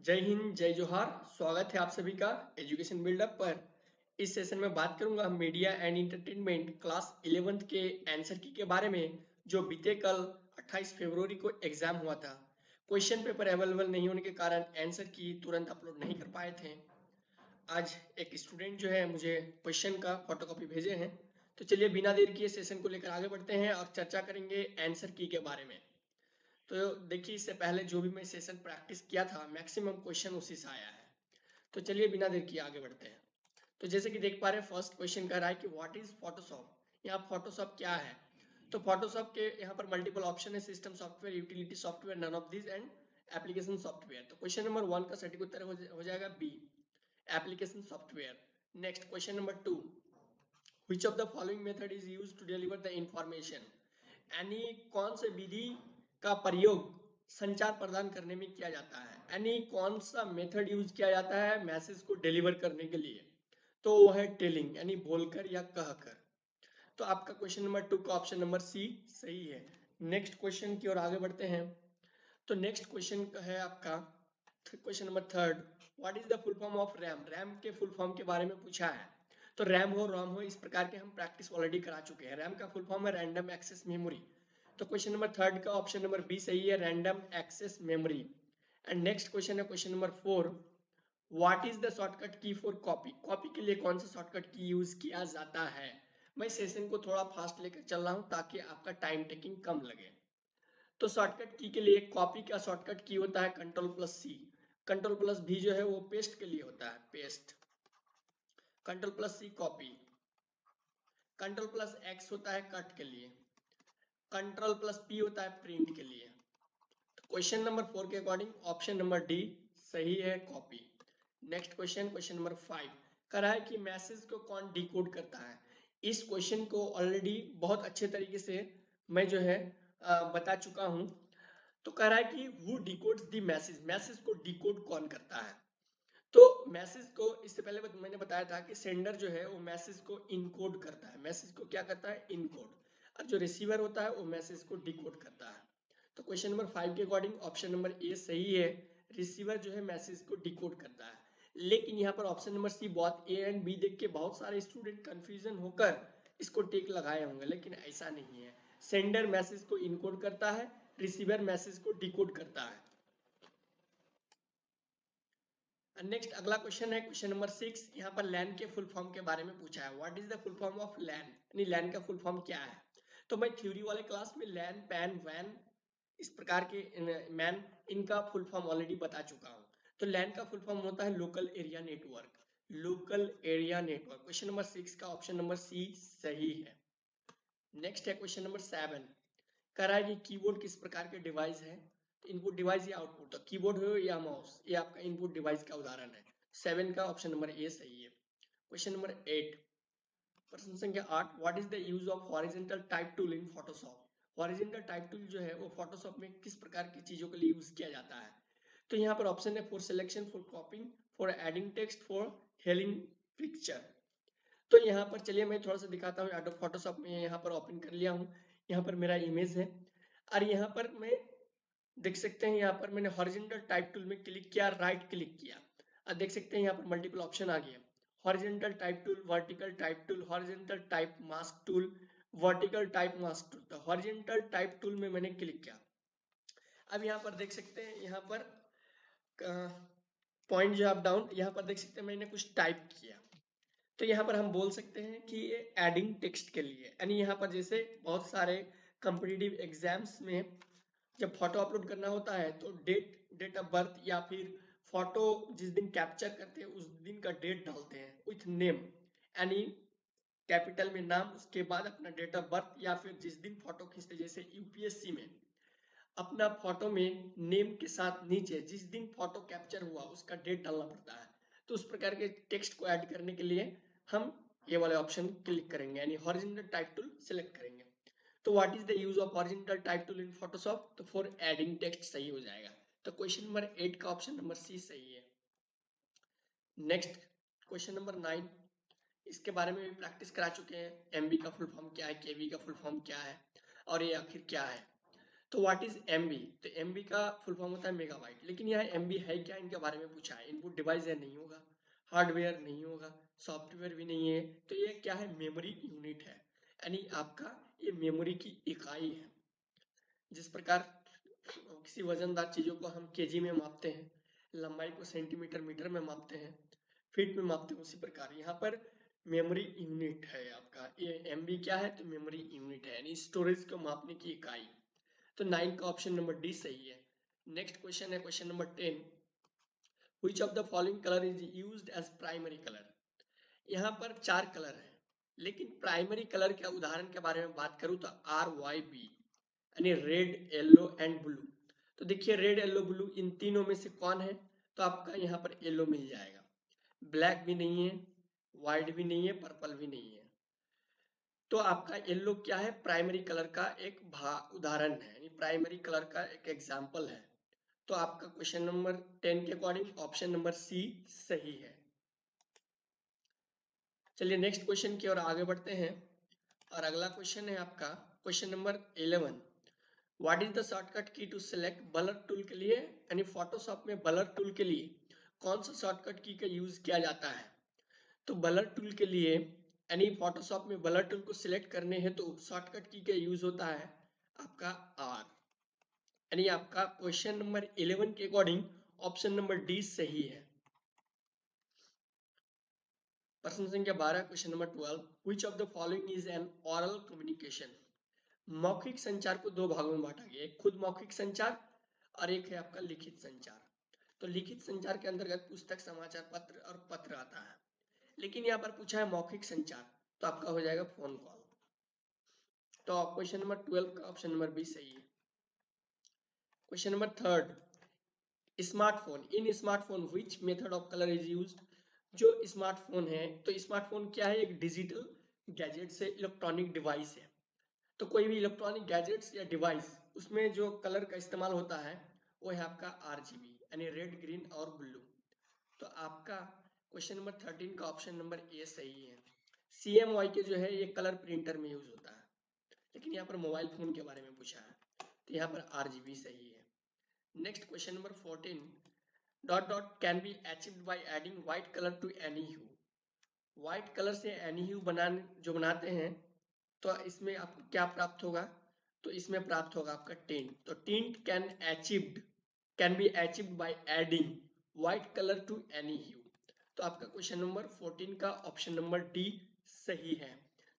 जय हिंद जय जोहार। स्वागत है आप सभी का एजुकेशन बिल्डअप पर। इस सेशन में बात करूंगा media and entertainment class 11th के आंसर की के बारे में, जो बीते कल 28 फरवरी को एग्जाम हुआ था। क्वेश्चन पेपर अवेलेबल नहीं होने के कारण आंसर की तुरंत अपलोड नहीं कर पाए थे। आज एक स्टूडेंट जो है मुझे क्वेश्चन का फोटोकॉपी भेजे हैं। तो चलिए बिना देर किए सेशन को लेकर आगे बढ़ते हैं और चर्चा करेंगे आंसर की के बारे में। तो देखिए, इससे पहले जो भी मैं सेशन प्रैक्टिस किया था मैक्सिमम क्वेश्चन उसी से आया है। तो चलिए बिना देर किए आगे बढ़ते हैं। तो जैसे कि देख पा रहे हैं, फर्स्ट क्वेश्चन कह रहा है कि व्हाट इज फोटोशॉप। यहाँ फोटोशॉप क्या है। तो फोटोशॉप के यहाँ पर मल्टीपल ऑप्शन है, system software, utility software, none of this and application software. तो क्वेश्चन नंबर 1 का सटीक उत्तर हो जाएगा B, application software. Next question number 2, which of the following method is used to deliver the information। यानी कौन से विधि का प्रयोग संचार प्रदान करने में किया जाता है, यानी कौन सा मेथड यूज किया जाता है मैसेज को डिलीवर करने के लिए। तो वो है टेलिंग, यानी बोलकर या कहकर। तो आपका क्वेश्चन नंबर 2 का ऑप्शन नंबर सी सही है। नेक्स्ट क्वेश्चन की ओर आगे बढ़ते हैं। तो नेक्स्ट क्वेश्चन है आपका question number 3, what is the full form of RAM. RAM के फुल फॉर्म के बारे में पूछा है। तो रैम हो रोम हो, इस प्रकार के हम प्रैक्टिस ऑलरेडी करा चुके हैं। रैम का फुल फॉर्म है रैंडम एक्सेस मेमोरी। तो क्वेश्चन नंबर 3 का ऑप्शन नंबर बी सही है, random access memory. And next question है question number 4, what is the shortcut key for copy. Copy के लिए कौन सा शॉर्टकट की यूज किया जाता है। मैं सेशन को थोड़ा फास्ट लेकर चल रहा हूँ ताकि आपका टाइम टेकिंग कम लगे। तो शॉर्टकट की के लिए कॉपी का शॉर्टकट की होता है कंट्रोल प्लस सी। कंट्रोल प्लस भी जो है वो पेस्ट के लिए होता है, पेस्ट। कंट्रोल प्लस सी कॉपी। कंट्रोल प्लस एक्स होता है कट के लिए। कंट्रोल प्लस पी होता है प्रिंट के लिए। तो क्वेश्चन नंबर 4 के अकॉर्डिंग ऑप्शन नंबर डी सही है, copy. Next question, question number 5 कह रहा है कि मैसेज को कौन डिकोड करता है। इस क्वेश्चन को ऑलरेडी बहुत अच्छे तरीके से मैं जो है बता चुका हूं। तो कह रहा है कि वो डिकोड्स दी मैसेज, मैसेज को डिकोड कौन करता है। तो मैसेज को इससे पहले मैंने बताया था कि सेंडर जो है वो मैसेज को इनकोड करता है, मैसेज को क्या करता है, इनकोड। और जो रिसीवर होता है वो मैसेज को डिकोड करता है। तो क्वेश्चन नंबर 5 के अकॉर्डिंग ऑप्शन नंबर ए सही है, रिसीवर जो है मैसेज को डिकोड करता है। लेकिन यहाँ पर ऑप्शन नंबर सी बहुत ए एंड बी देख के बहुत सारे स्टूडेंट कंफ्यूजन होकर इसको टिक लगाए होंगे, लेकिन ऐसा नहीं है। सेंडर मैसेज को इनकोड करता है, रिसीवर मैसेज को डिकोड करता है। नेक्स्ट अगला क्वेश्चन है क्वेश्चन नंबर 6। यहाँ पर लैन के फुल फॉर्म के बारे में पूछा है, what is the full form of LAN, यानी लैन का फुल फॉर्म क्या है। तो मैं थ्योरी वाले क्लास में लैन पैन वैन इस प्रकार के मैन इनका फुल फॉर्म ऑलरेडी बता चुका हूँ। तो लैन का फुल फॉर्म होता है local area network, local area network. Question number 6 का ऑप्शन नंबर सी सही है। नेक्स्ट है क्वेश्चन नंबर 7, कह रहा है कि कीबोर्ड किस प्रकार के डिवाइस है। तो इनपुट डिवाइस या आउटपुट, तो कीबोर्ड हो या माउस, ये आपका इनपुट डिवाइस का उदाहरण है। 7 का ऑप्शन नंबर ए सही है। क्वेश्चन नंबर 8, प्रश्न संख्या 8, what is the use of horizontal type tool in Photoshop. Horizontal type tool जो है वो फोटोशॉप में किस प्रकार की चीजों के लिए यूज किया जाता है। तो यहाँ पर ऑप्शन है for selection, for cropping, for adding text, for hailing picture. तो यहाँ पर चलिए मैं थोड़ा सा दिखाता हूँ। एडोब फोटोशॉप में यहाँ पर ओपन कर लिया हूँ। यहाँ पर मेरा इमेज है और यहाँ पर मैं देख सकते हैं, यहाँ पर मैंने हॉरिजॉन्टल टाइप टूल में क्लिक किया, राइट क्लिक किया और देख सकते हैं यहाँ पर मल्टीपल ऑप्शन आ गया। Horizontal type tool, vertical type tool, horizontal type mask tool, vertical type mask tool. तो हॉरिजॉन्टल टाइप टूल में मैंने क्लिक किया। अब यहाँ पर देख सकते हैं, यहाँ पर पॉइंट जो अप डाउन, यहाँ पर देख सकते हैं मैंने कुछ टाइप किया। तो यहाँ पर हम बोल सकते हैं कि ये एडिंग टेक्स्ट के लिए, यानी यहाँ पर जैसे बहुत सारे कॉम्पिटिटिव एग्जाम्स में जब फोटो अपलोड करना होता है तो डेट ऑफ बर्थ या फिर फोटो जिस दिन कैप्चर करते हैं उस दिन का डेट डालते हैं विथ नेम, यानी कैपिटल में नाम, उसके बाद अपना डेट ऑफ बर्थ, या फिर जिस दिन फोटो खींचते जैसे यूपीएससी में अपना फोटो में नेम के साथ नीचे जिस दिन फोटो कैप्चर हुआ उसका डेट डालना पड़ता है। तो उस प्रकार के टेक्स्ट को ऐड करने के लिए हम ये वाले ऑप्शन क्लिक करेंगे, यानी हॉरिजॉन्टल टाइप टूल सिलेक्ट करेंगे। तो what is the use of horizontal type tool in Photoshop, तो फॉर एडिंग टेक्स्ट सही हो जाएगा। तो क्वेश्चन नंबर 8 का ऑप्शन नंबर सी सही है। नेक्स्ट क्वेश्चन नंबर 9, इसके बारे में भी प्रैक्टिस करा चुके हैं। एमबी का फुल फॉर्म क्या है, केवी का फुल फॉर्म क्या है और ये आखिर क्या है। तो व्हाट इज एमबी? तो एमबी का फुल फॉर्म होता है मेगाबाइट, लेकिन यहाँ एमबी है क्या, इनके बारे में पूछा है। इनपुट डिवाइस है, नहीं होगा। हार्डवेयर नहीं होगा, सॉफ्टवेयर भी नहीं है। तो ये क्या है? मेमोरी यूनिट है, यानी आपका ये मेमोरी की इकाई है। जिस प्रकार किसी वजनदार चीजों को हम केजी में मापते हैं, लंबाई को सेंटीमीटर मीटर में मापते हैं, फीट में मापते हैं, उसी प्रकार यहाँ पर मेमोरी यूनिट है आपका। ये एमबी क्या है? तो मेमोरी यूनिट है, यानी स्टोरेज को मापने की इकाई। तो 9 का ऑप्शन नंबर डी सही है। नेक्स्ट क्वेश्चन है question number 10। Which of the following colour is used as primary colour? यहाँ पर 4 कलर है, लेकिन प्राइमरी कलर के उदाहरण के बारे में बात करूँ तो RYB, यानी रेड, येलो एंड ब्लू। तो देखिए रेड, येलो, ब्लू, इन तीनों में से कौन है? तो आपका यहाँ पर येलो मिल जाएगा। ब्लैक भी नहीं है, व्हाइट भी नहीं है, पर्पल भी नहीं है। तो आपका येलो क्या है? प्राइमरी कलर का एक उदाहरण है, यानी प्राइमरी कलर का एक एग्जाम्पल है। तो आपका क्वेश्चन नंबर 10 के अकॉर्डिंग ऑप्शन नंबर सी सही है। चलिए नेक्स्ट क्वेश्चन की ओर आगे बढ़ते हैं, और अगला क्वेश्चन है आपका question number 11। What is the shortcut की टू सेलेक्ट ब्लर टूल के लिए, यानी फोटोशॉप में ब्लर टूल के लिए कौन सा शॉर्टकट की का यूज किया जाता है? तो ब्लर टूल के लिए, यानी फोटोशॉप में ब्लर टूल को सिलेक्ट करने हेतु तो शॉर्टकट की का यूज होता है आपका आर, यानी आपका क्वेश्चन नंबर 11 के अकॉर्डिंग ऑप्शन नंबर डी सही है। प्रश्न संख्या 12 question number 12। Which of the following is an oral communication? मौखिक संचार को दो भागों में बांटा गया है, एक खुद मौखिक संचार और एक है आपका लिखित संचार। तो लिखित संचार के अंतर्गत पुस्तक, समाचार पत्र और पत्र आता है, लेकिन यहाँ पर पूछा है मौखिक संचार, तो आपका हो जाएगा फोन कॉल। तो क्वेश्चन नंबर 12 का ऑप्शन नंबर बी सही है। Question number 3। Smartphone, in smartphone which method of colour is used? जो स्मार्टफोन है, तो स्मार्टफोन क्या है? एक डिजिटल गैजेट से इलेक्ट्रॉनिक डिवाइस है। तो कोई भी इलेक्ट्रॉनिक गैजेट्स या डिवाइस, उसमें जो कलर का इस्तेमाल होता है वो है आपका RGB, यानी रेड, ग्रीन और ब्लू। तो आपका क्वेश्चन नंबर 13 का ऑप्शन नंबर ए सही है। CMY के जो है ये कलर प्रिंटर में यूज होता है, लेकिन यहाँ पर मोबाइल फोन के बारे में पूछा है, तो यहाँ पर RGB सही है। Next question number 14। Dot dot can be achieved by adding white colour to any hue? White colour से एनी ह्यू बनाते हैं, तो इसमें आपको क्या प्राप्त होगा? तो इसमें प्राप्त होगा आपका टिंट। तो tint can be achieved by adding white colour to any hue. तो आपका क्वेश्चन नंबर 14 का ऑप्शन नंबर डी सही है।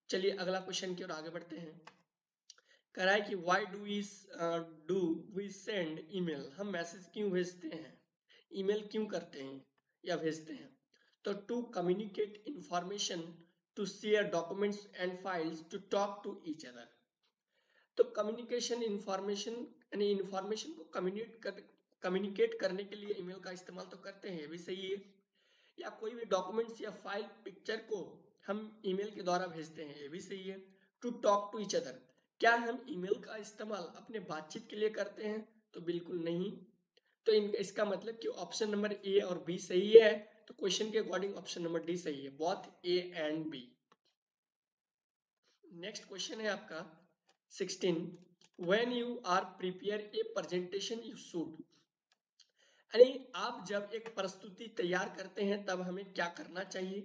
चलिए अगला क्वेश्चन की ओर आगे बढ़ते हैं। कह रहा है कि why do we send email? हम मैसेज क्यों भेजते हैं, ईमेल क्यों करते हैं या भेजते हैं? तो to communicate information, to share documents and files, to talk to each other. तो कम्युनिकेशन, इंफॉर्मेशन, यानी इंफॉर्मेशन को कम्युनिकेट करने के लिए ईमेल का इस्तेमाल तो करते हैं, ये भी सही है। या कोई भी डॉक्यूमेंट्स या फाइल, पिक्चर को हम ईमेल के द्वारा भेजते हैं, ये भी सही है। To talk to each other, क्या हम ईमेल का इस्तेमाल अपने बातचीत के लिए करते हैं? तो बिल्कुल नहीं। तो इसका मतलब कि ऑप्शन नंबर ए और बी सही है। तो क्वेश्चन के अकॉर्डिंग ऑप्शन नंबर डी सही है, both A and B. Next question है आपका 16। When you are prepare a presentation you should, यानी आप जब एक प्रस्तुति तैयार करते हैं तब हमें क्या करना चाहिए?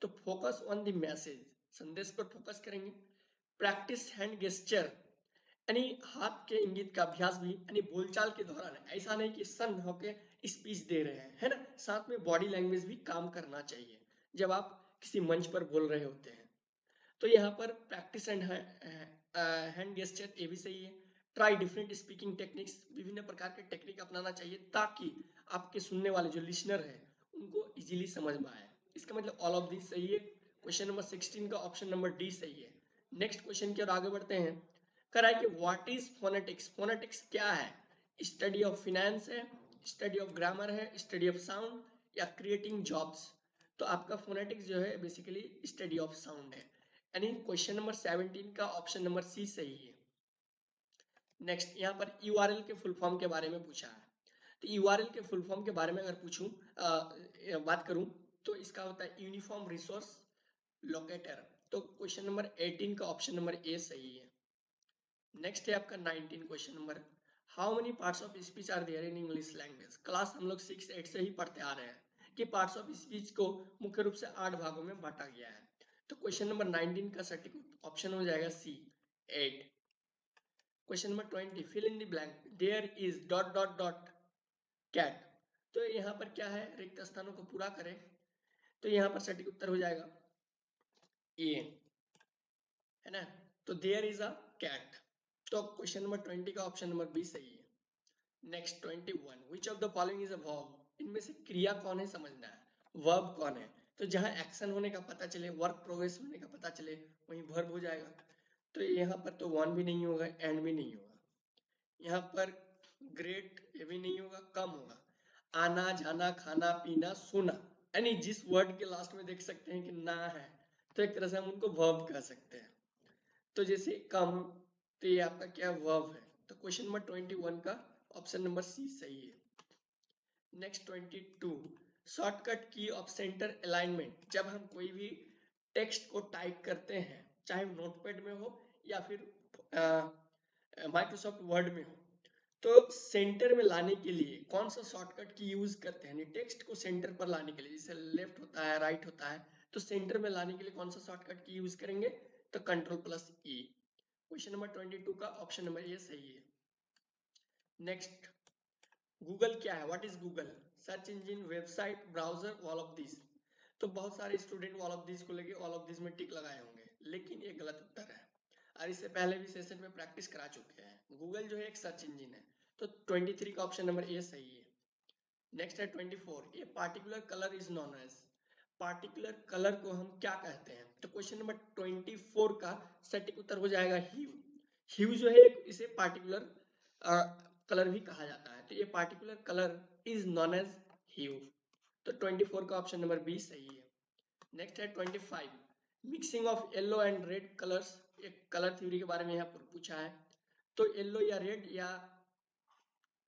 तो फोकस ऑन द मैसेज, संदेश पर फोकस करेंगे। प्रैक्टिस हैंड गेस्चर, यानी हाथ के इंगित का अभ्यास भी, यानी बोलचाल के दौरान ऐसा नहीं कि सन्न होके स्पीच दे रहे हैं, है ना, साथ में बॉडी लैंग्वेज भी काम करना चाहिए जब आप किसी मंच पर बोल रहे होते हैं। तो यहाँ पर प्रैक्टिस एंड हैंड गेस्चर ये भी सही है। ट्राई डिफरेंट स्पीकिंग टेक्निक्स, विभिन्न प्रकार के टेक्निक अपनाना चाहिए ताकि आपके सुनने वाले जो लिसनर है उनको इजीली समझ में आए। इसका मतलब ऑल ऑफ दिस सही है। क्वेश्चन नंबर 16 का ऑप्शन नंबर डी सही है। नेक्स्ट क्वेश्चन की ओर आगे बढ़ते हैं। कह रहा है कि व्हाट इज फोनेटिक्स? फोनेटिक्स क्या है? स्टडी ऑफ फिनेंस है, स्टडी ऑफ ग्रामर है, स्टडी ऑफ साउंड, या क्रिएटिंग जॉब्स? तो आपका फोनेटिक्स जो है बेसिकली स्टडी ऑफ साउंड है, यानी क्वेश्चन नंबर 17 का ऑप्शन नंबर सी सही है। नेक्स्ट यहाँ पर URL के फुल फॉर्म के बारे में पूछा है। तो URL के फुल फॉर्म के बारे में अगर पूछूं, बात करूं, तो इसका होता है यूनिफॉर्म रिसोर्स लोकेटर। तो क्वेश्चन नंबर 18 का ऑप्शन नंबर ए सही है। नेक्स्ट है आपका 19 question number, how many parts of speech are there in English language. Class हम लोग 6-8 से ही पढ़ते आ रहे हैं कि पार्ट्स ऑफ स्पीच को मुख्य रूप से 8 भागों में बांटा गया है। तो क्वेश्चन नंबर 19 का सटीक ऑप्शन हो जाएगा C 8। Question number 20, fill in the blank, there is dot dot dot cat. तो यहाँ पर क्या है, रिक्त स्थानों को पूरा करें, तो यहाँ पर सटीक उत्तर हो जाएगा ए, है ना। तो देयर इज अ कैट, तो क्वेश्चन नंबर 20 का ऑप्शन नंबर बी सही है। Next 21, which of the following is a verb, इनमें से क्रिया कौन है समझना है, वर्ब कौन है। तो जहां एक्शन होने का पता चले, वर्क प्रोग्रेस होने का पता चले, वहीं वर्ब हो जाएगा। तो यहाँ पर तो वन भी नहीं होगा, एंड भी नहीं होगा, यहाँ पर ग्रेट ये भी नहीं होगा, कम होगा। आना जाना खाना पीना सोना, यानी जिस वर्ड के लास्ट में देख सकते हैं कि ना है, तो एक तरह से हम उनको वर्ब कह सकते हैं। तो जैसे कम, तो ये आपका क्या वर्ब है। तो क्वेश्चन नंबर 21 का ऑप्शन नंबर सी सही है। नेक्स्ट 22, शॉर्टकट की ऑफ सेंटर अलाइनमेंट, जब हम कोई भी टेक्स्ट को टाइप करते हैं, चाहे नोटपैड में हो या फिर माइक्रोसॉफ्ट वर्ड में हो, तो सेंटर में लाने के लिए कौन सा शॉर्टकट की यूज करते हैं। टेक्स्ट को सेंटर पर लाने के लिए, जैसे लेफ्ट होता है राइट होता है, तो सेंटर में लाने के लिए कौन सा शॉर्टकट की यूज करेंगे, तो कंट्रोल+E। क्वेश्चन नंबर 22 का ऑप्शन नंबर ए सही है। नेक्स्ट, गूगल क्या है, what is Google, search engine, website, browser, all of this. तो बहुत सारे स्टूडेंट ऑल ऑफ दिस को लेके ऑल ऑफ दिस में टिक लगाए होंगे, लेकिन ये गलत उत्तर है, और इससे पहले भी सेशन में प्रैक्टिस करा चुके हैं। गूगल जो है एक सर्च इंजिन है। तो 23 का ऑप्शन नंबर ए सही है। नेक्स्ट है 24, a particular colour is known as, particular colour को हम क्या कहते हैं। तो क्वेश्चन नंबर 24 का सटीक उत्तर हो जाएगा ह्यू। ह्यू जो है इसे पार्टिकुलर कलर भी कहा जाता है, तो ये particular colour is known as hue. तो 24 का ऑप्शन नंबर बी सही है। नेक्स्ट है 25, mixing of yellow and red colours, एक कलर थ्योरी के बारे में यहाँ पर पूछा है। तो येलो या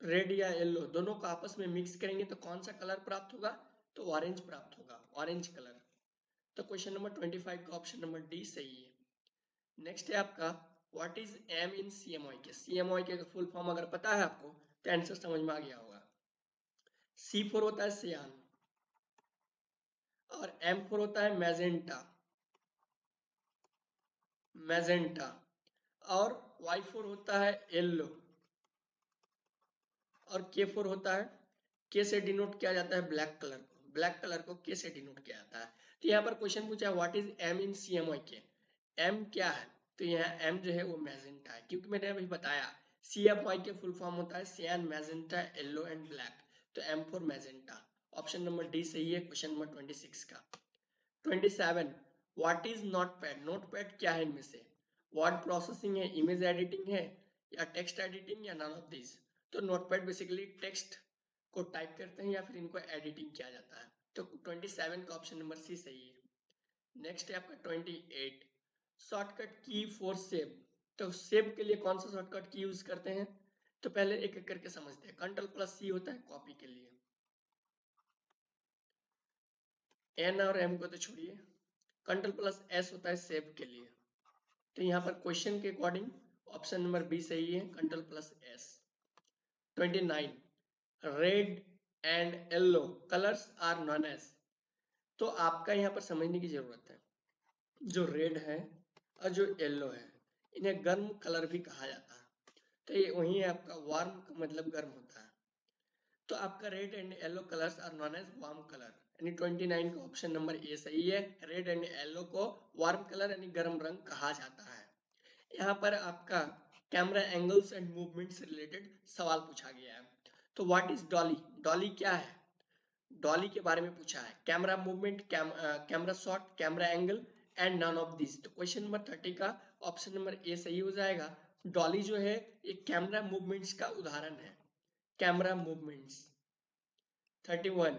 रेड या येलो दोनों को आपस में मिक्स करेंगे तो कौन सा कलर प्राप्त होगा, तो ऑरेंज प्राप्त होगा, ऑरेंज कलर। तो क्वेश्चन नंबर 25 का ऑप्शन नंबर डी सही है। नेक्स्ट है आपका, व्हाट इज एम इन सीएमओआई के, सीएमओआई के फुल फॉर्म अगर पता है आपको तो आंसर समझ में आ गया होगा। C4 होता है सियान, और M4 होता है मैजेंटा, मैजेंटा, और Y4 होता है येलो, और K4 होता है, के से डिनोट किया जाता है ब्लैक कलर को, ब्लैक कलर को के से डिनोट किया जाता है। तो यहाँ पर क्वेश्चन पूछा है व्हाट इज एम इन सीएमओआई के, एम क्या है। तो यहाँ एम जो है वो मैजेंटा है, क्योंकि मैंने अभी बताया सीएमओआई के फुल फॉर्म होता है सियान, मैजेंटा, येलो एंड ब्लैक। तो M4 magenta, option number D सही है क्वेश्चन नंबर 26 का। 27, व्हाट इज नोटपैड, नोटपैड क्या है इनमें से, वर्ड प्रोसेसिंग है, इमेज एडिटिंग है, या टेक्स्ट एडिटिंग, या नन ऑफ दिस। तो नोटपैड बेसिकली टेक्स्ट को टाइप करते हैं या फिर इनको एडिटिंग किया जाता है। तो 27 का ऑप्शन नंबर सी सही है। नेक्स्ट है आपका 28, शॉर्टकट की फॉर सेव। तो सेव के लिए कौन सा शॉर्टकट की यूज करते हैं, तो पहले एक एक करके समझते हैं। कंट्रोल+C होता है कॉपी के लिए, एन और एम को तो छोड़िए, कंट्रोल+S होता है सेव के लिए। तो यहाँ पर क्वेश्चन के अकॉर्डिंग ऑप्शन नंबर बी सही है, कंट्रोल+S। 29, red and yellow colours are known as. तो आपका यहाँ पर समझने की जरूरत है, जो रेड है और जो येलो है, इन्हें गर्म कलर भी कहा जाता है। तो ये वही है आपका वार्म का मतलब गर्म होता है। तो आपका red and yellow colours are known as warm colour, यानी 29 का ऑप्शन नंबर ए सही है। रेड एंड येलो को वार्म कलर यानी गर्म रंग कहा जाता है। यहाँ पर आपका कैमरा एंगल्स एंड मूवमेंट से रिलेटेड सवाल पूछा गया है। तो व्हाट इज डॉली, डॉली क्या है, डॉली के बारे में पूछा है। Camera movement, camera shot, camera angle, and none of this. तो क्वेश्चन नंबर 30 का ऑप्शन नंबर ए सही हो जाएगा। डॉली जो है एक कैमरा मूवमेंट्स का उदाहरण है, camera movements. 31,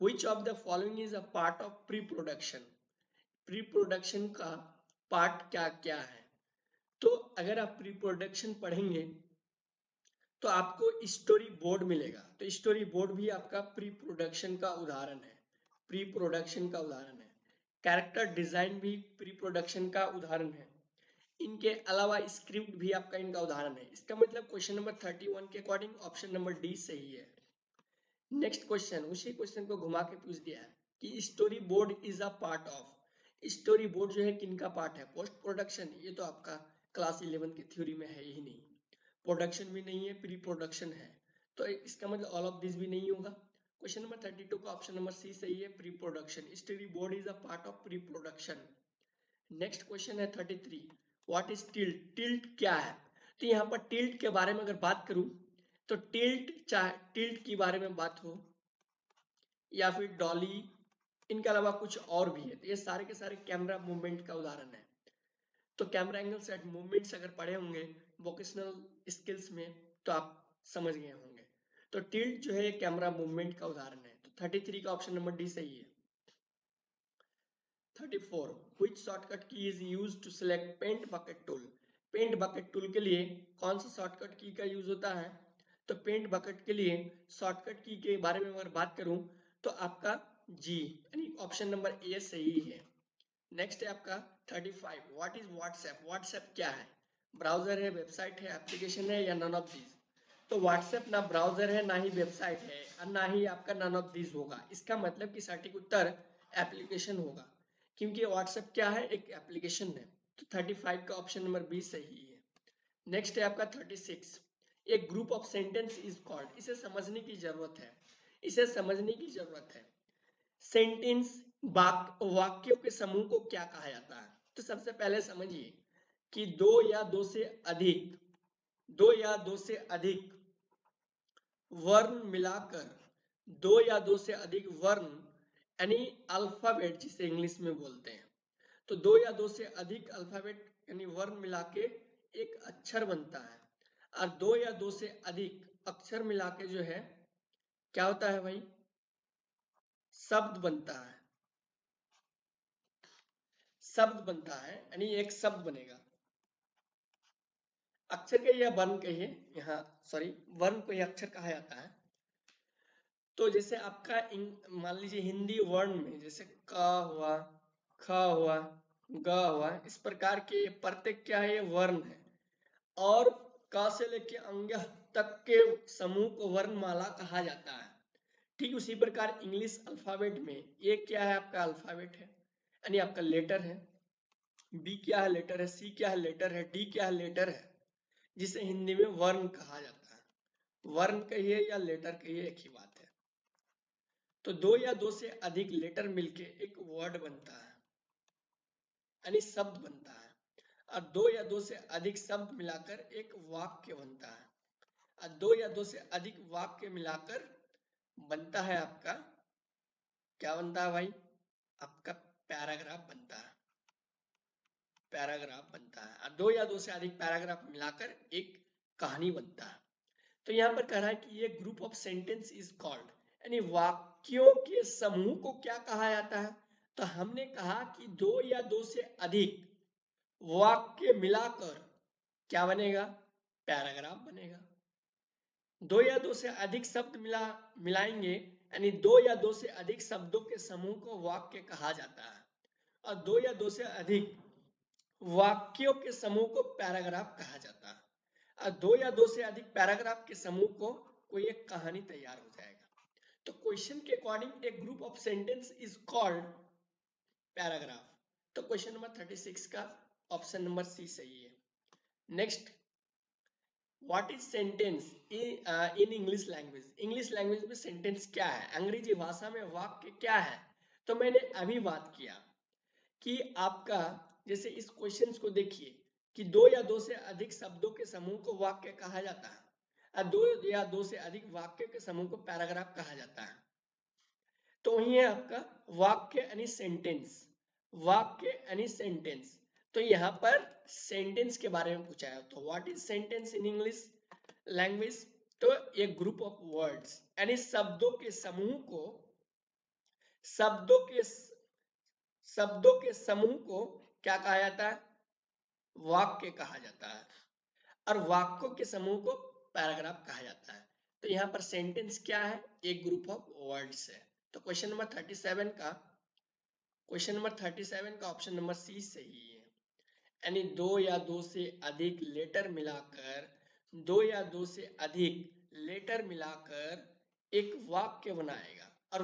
which of the following is a part of pre production, pre production का पार्ट क्या क्या है। तो अगर आप प्री प्रोडक्शन पढ़ेंगे तो आपको स्टोरी बोर्ड मिलेगा। तो स्टोरी बोर्ड भी आपका प्री प्रोडक्शन का उदाहरण है, प्री प्रोडक्शन का उदाहरण है। कैरेक्टर डिजाइन भी प्री प्रोडक्शन का उदाहरण है। इनके अलावा स्क्रिप्ट भी आपका इनका उदाहरण है। इसका मतलब क्वेश्चन नंबर 31 के अकॉर्डिंग ऑप्शन नंबर डी सही है। नेक्स्ट क्वेश्चन, उसी क्वेश्चन को घुमा के पूछ दिया है कि story board is a part of. Story board जो है किनका पार्ट है? Post production. ये तो आपका क्लास 11 की थ्योरी में है ही नहीं। प्रोडक्शन भी नहीं है, प्री प्रोडक्शन है, तो इसका मतलब ऑल ऑफ दिस भी नहीं होगा। क्वेश्चन नंबर 32 का ऑप्शन नंबर सी सही है, pre production. Story board is a part of pre production. Next question है 33, व्हाट इज टिल्ट? टिल्ट क्या है? तो यहाँ पर टिल्ट के बारे में अगर बात करूं तो टिल्ट, चाहे टिल्ट के बारे में बात हो या फिर डॉली, इनके अलावा कुछ और भी है, तो ये सारे के सारे कैमरा मूवमेंट का उदाहरण है। तो कैमरा एंगल्स एंड मूवमेंट्स अगर पढ़े होंगे वोकेशनल स्किल्स में तो आप समझ गए होंगे। तो टिल्ट जो है कैमरा मूवमेंट का उदाहरण है। तो 33 का ऑप्शन नंबर डी सही है। 34, which shortcut key is used to select paint bucket tool? Paint bucket tool के लिए कौन सा शॉर्टकट की का यूज होता है? तो पेंट बकेट के लिए शॉर्टकट की के बारे में अगर बात करूं तो आपका जी यानी ऑप्शन नंबर ए सही है। नेक्स्ट है आपका 35, व्हाट इज व्हाट्सएप? व्हाट्सएप क्या है? ब्राउजर है, वेबसाइट है, एप्लीकेशन है या नन ऑफ दीज? तो व्हाट्सएप ना ब्राउजर है, ना ही वेबसाइट है और ना ही आपका नन ऑफ दीज होगा। इसका मतलब कि सटीक उत्तर एप्लीकेशन होगा, क्योंकि व्हाट्सएप क्या है? एक एप्लीकेशन है। तो 35 का ऑप्शन नंबर बी सही है। नेक्स्ट है आपका 36, एक group of sentence is called. इसे समझने की जरूरत है, इसे समझने की जरूरत है। सेंटेंस वाक्यों के समूह को क्या कहा जाता है? तो सबसे पहले समझिए कि दो या दो से अधिक वर्ण मिलाकर, दो या दो से अधिक वर्ण यानी अल्फाबेट जिसे इंग्लिश में बोलते हैं, तो दो या दो से अधिक अल्फाबेट यानी वर्ण मिला के एक अक्षर बनता है। और दो या दो से अधिक अक्षर मिला के जो है क्या होता है भाई? शब्द बनता है। शब्द बनता है यानी एक शब्द बनेगा। अक्षर कहिए या वर्ण कहिए, यहाँ सॉरी वर्ण को ही अक्षर कहा जाता है। तो जैसे आपका मान लीजिए हिंदी वर्ण में जैसे क हुआ, ख हुआ, ग हुआ, इस प्रकार के प्रत्येक क्या है? ये वर्ण है। और क से लेके अंग तक के समूह को वर्णमाला कहा जाता है। ठीक उसी प्रकार इंग्लिश अल्फाबेट में ये क्या है? आपका अल्फाबेट है यानी आपका लेटर है। बी क्या है? लेटर है। सी क्या है? लेटर है। डी क्या है? लेटर है, जिसे हिंदी में वर्ण कहा जाता है। वर्ण कहिए या लेटर कहिए एक ही बात है। तो दो या दो से अधिक लेटर मिलके एक वर्ड बनता है यानी शब्द बनता है। और दो या दो से अधिक शब्द मिलाकर एक वाक्य बनता है। और दो या दो से अधिक वाक्य मिलाकर बनता है आपका क्या बनता है भाई? आपका पैराग्राफ बनता है। पैराग्राफ बनता है और दो या दो से अधिक पैराग्राफ मिलाकर एक कहानी बनता है। तो यहाँ पर कह रहा है कि ये group of sentence is called, यानी वाक्यों के समूह को क्या कहा जाता है? तो हमने कहा कि दो या दो से अधिक वाक्य मिलाकर क्या बनेगा? पैराग्राफ बनेगा। दो या दो से अधिक शब्द मिलाएंगे यानी दो या दो से अधिक शब्दों के समूह को वाक्य कहा जाता है। और दो या दो से अधिक वाक्यों के समूह को पैराग्राफ कहा जाता है। और दो या दो से अधिक पैराग्राफ के समूह को कोई एक कहानी तैयार हो जाएगा। तो क्वेश्चन के अकॉर्डिंग एक group of sentence is called paragraph. तो क्वेश्चन नंबर 36 का ऑप्शन नंबर सी सही है। Next, what is sentence in English language? English language में सेंटेंस क्या है? अंग्रेजी भाषा में वाक्य क्या है? तो मैंने अभी बात किया कि आपका जैसे इस क्वेश्चन को देखिए कि दो या दो से अधिक शब्दों के समूह को वाक्य कहा जाता है और दो या दो से अधिक वाक्य के समूह को पैराग्राफ कहा जाता है। तो वही है आपका वाक्य यानी सेंटेंस। वाक्य यानी सेंटेंस। तो यहाँ पर सेंटेंस के बारे में पूछा है, तो what is sentence in English language? तो एक ग्रुप ऑफ वर्ड्स यानी शब्दों के शब्दों के समूह को क्या कहा जाता है? वाक्य कहा जाता है। और वाक्यों के समूह को पैराग्राफ कहा जाता है। तो यहाँ पर सेंटेंस क्या है? एक ग्रुप ऑफ वर्ड्स है। तो क्वेश्चन नंबर 37 का ऑप्शन नंबर सी सही है। यानी दो या दो से अधिक लेटर मिलाकर, दो या दो से अधिक लेटर मिलाकर एक वाक्य बनाएगा, और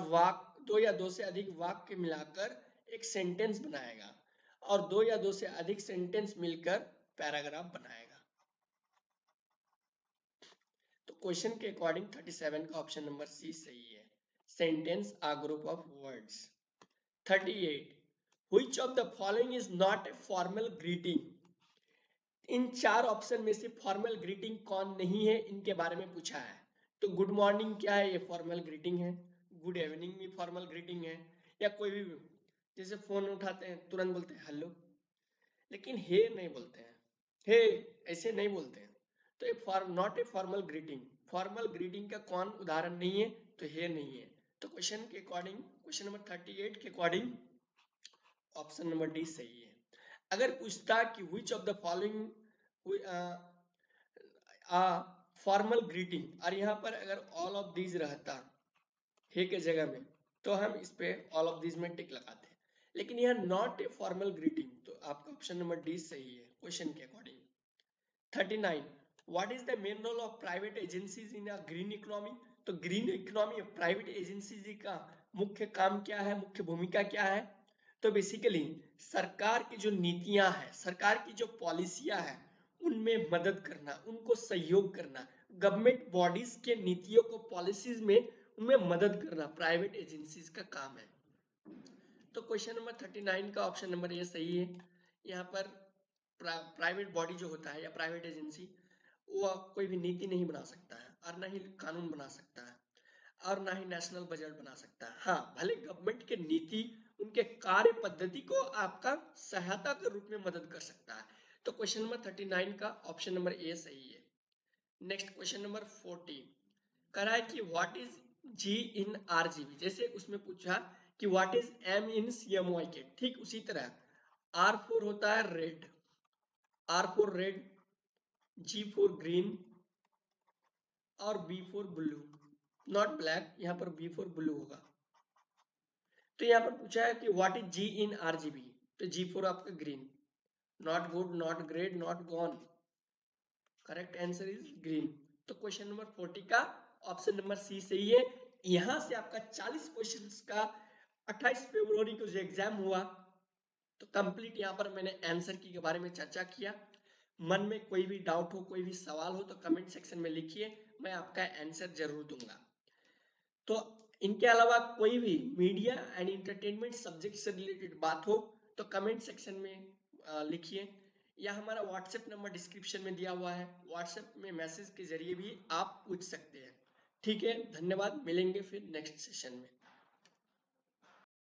दो या दो से अधिक वाक्य मिलाकर एक सेंटेंस बनाएगा, और दो या दो से अधिक सेंटेंस मिलकर पैराग्राफ बनाएगा। तो क्वेश्चन के अकॉर्डिंग 37 का ऑप्शन नंबर सी सही है। Sentence a group of words. 38 which of the following is not a formal greeting. इन चार ऑप्शन में से फॉर्मल ग्रीटिंग कौन नहीं है, इनके बारे में पूछा है। तो गुड मॉर्निंग क्या है, ये फॉर्मल ग्रीटिंग है। गुड इवनिंग भी फॉर्मल ग्रीटिंग है। या कोई भी जैसे फोन उठाते हैं तुरंत बोलते हैं हेलो, लेकिन हे नहीं बोलते हैं, हे ऐसे नहीं बोलते हैं। तो ये not a formal greeting. Formal greeting का कौन उदाहरण नहीं है, तो हे नहीं है। तो क्वेश्चन के अकॉर्डिंग, क्वेश्चन नंबर 38 के अकॉर्डिंग ऑप्शन नंबर डी सही है। अगर पूछता कि which of the following formal greeting, और यहाँ पर अगर ऑल ऑफ दीज रहता हे के जगह में, तो हम इस पे ऑल ऑफ दीज में टिक लगाते हैं। लेकिन यह नॉट ए फॉर्मल ग्रीटिंग, तो आपका ऑप्शन नंबर डी सही है क्वेश्चन के according. 39 what is the main role of private agencies in a green economy. तो ग्रीन इकोनॉमी प्राइवेट एजेंसीज का मुख्य काम क्या है, मुख्य भूमिका क्या है। तो बेसिकली सरकार की जो नीतियां हैं, सरकार की जो पॉलिसियां हैं, उनमें मदद करना, उनको सहयोग करना, गवर्नमेंट बॉडीज के नीतियों को पॉलिसीज में उनमें मदद करना प्राइवेट एजेंसीज का काम है। तो क्वेश्चन नंबर 39 का ऑप्शन नंबर ये सही है। यहाँ पर प्राइवेट बॉडी जो होता है या प्राइवेट एजेंसी, वो कोई भी नीति नहीं बना सकता है, और ना ही कानून बना सकता है, और ना ही नेशनल बजट बना सकता है। हाँ, भले गवर्नमेंट के नीति उनके कार्य पद्धति को आपका सहायता के रूप में मदद कर सकता है। तो क्वेश्चन नंबर 39 का ऑप्शन नंबर ए सही है। नेक्स्ट क्वेश्चन नंबर 40 कह रहा है कि what is G in RGB. जैसे उसमें पूछा कि what is M in CMYK, ठीक उसी तरह आर फोर होता है red, R for red, G for green, और B for blue, not black, यहाँ पर बी फोर ब्लू होगा। तो यहाँ पर पूछा है कि what is G in RGB, तो जी फोर आपका green, not good, not great, not gone, correct answer is green. तो क्वेश्चन नंबर 40 का ऑप्शन नंबर सी सही है। यहां से आपका 40 क्वेश्चंस का 28 फरवरी को जो एग्जाम हुआ, तो कंप्लीट यहाँ पर मैंने आंसर की के बारे में चर्चा किया। मन में कोई भी डाउट हो, कोई भी सवाल हो, तो कमेंट सेक्शन में लिखिए, मैं आपका आंसर जरूर दूंगा। तो इनके अलावा कोई भी मीडिया एंड इंटरटेनमेंट सब्जेक्ट से रिलेटेड बात हो, तो कमेंट सेक्शन में लिखिए, या हमारा व्हाट्सएप नंबर डिस्क्रिप्शन में दिया हुआ है, व्हाट्सएप में मैसेज के जरिए भी आप पूछ सकते हैं। ठीक है, धन्यवाद, मिलेंगे फिर नेक्स्ट सेशन में।